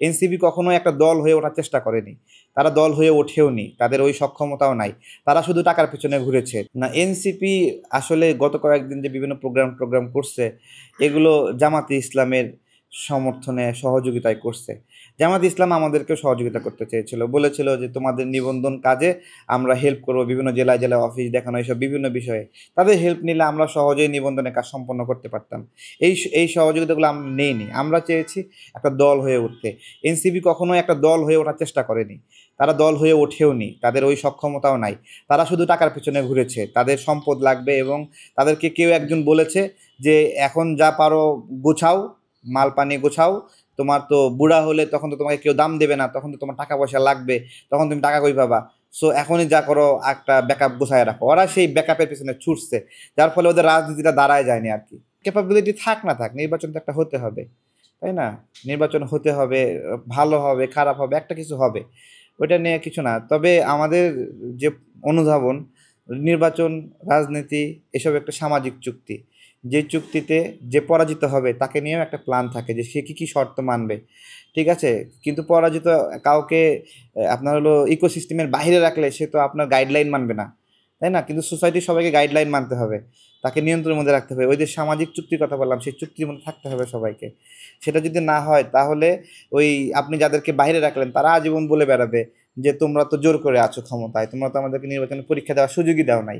NCP কখনো একটা দল হয়ে ওঠার চেষ্টা করেনি, তারা দল হয়ে ওঠেওনি, তাদের ওই সক্ষমতাও নাই, তারা শুধু টাকার পেছনে ঘুরেছে। না, এনসিপি আসলে গত কয়েকদিন যে বিভিন্ন প্রোগ্রাম করছে, এগুলো জামাতে ইসলামের সমর্থনে সহযোগিতায় করছে। জামাতে ইসলাম আমাদেরকে সহযোগিতা করতে চেয়েছিল, বলেছিল যে তোমাদের নিবন্ধন কাজে আমরা হেল্প করবো, বিভিন্ন জেলায় জেলায় অফিস দেখানো, এইসব বিভিন্ন বিষয়ে তাদের হেল্প নিলে আমরা সহজেই নিবন্ধনের কাজ সম্পন্ন করতে পারতাম। এই সহযোগিতাগুলো আমরা নেইনি, আমরা চেয়েছি একটা দল হয়ে উঠতে। এনসিপি কখনো একটা দল হয়ে ওঠার চেষ্টা করেনি, তারা দল হয়ে ওঠেওনি, তাদের ওই সক্ষমতাও নাই, তারা শুধু টাকার পেছনে ঘুরেছে। তাদের সম্পদ লাগবে এবং তাদেরকে কেউ একজন বলেছে যে এখন যা পারো গোছাও, মাল পানি গোছাও, তোমার তো বুড়া হলে তখন তো তোমাকে কেউ দাম দেবে না, তখন তো তোমার টাকা পয়সা লাগবে, তখন তুমি টাকা কই পাবা। সো এখনই যা করো, একটা ব্যাকআপ গোছায় রাখো। ওরা সেই ব্যাকআপের পেছনে ছুটছে, যার ফলে ওদের রাজনীতিটা দাঁড়ায় যায়নি আর কি। ক্যাপাবিলিটি থাক না থাক, নির্বাচন তো একটা হতে হবে, তাই না? নির্বাচন হতে হবে, ভালো হবে খারাপ হবে একটা কিছু হবে, ওইটা নিয়ে কিছু না। তবে আমাদের যে অনুধাবন, নির্বাচন, রাজনীতি এসব একটা সামাজিক চুক্তি, যে চুক্তিতে যে পরাজিত হবে তাকে নিয়েও একটা প্ল্যান থাকে যে সে কী কী শর্ত মানবে, ঠিক আছে? কিন্তু পরাজিত কাউকে আপনার হলো ইকোসিস্টেমের বাইরে রাখলে সে তো আপনার গাইডলাইন মানবে না, তাই না? কিন্তু সোসাইটির সবাইকে গাইডলাইন মানতে হবে, তাকে নিয়ন্ত্রণের মধ্যে রাখতে হবে। ওই যে সামাজিক চুক্তির কথা বললাম, সেই চুক্তির মধ্যে থাকতে হবে সবাইকে। সেটা যদি না হয় তাহলে ওই আপনি যাদেরকে বাইরে রাখলেন তারা আজীবন বলে বেড়াবে যে তোমরা তো জোর করে আছো ক্ষমতায়, তোমরা তো আমাদেরকে নির্বাচনে পরীক্ষা দেওয়ার সুযোগই দাও নাই।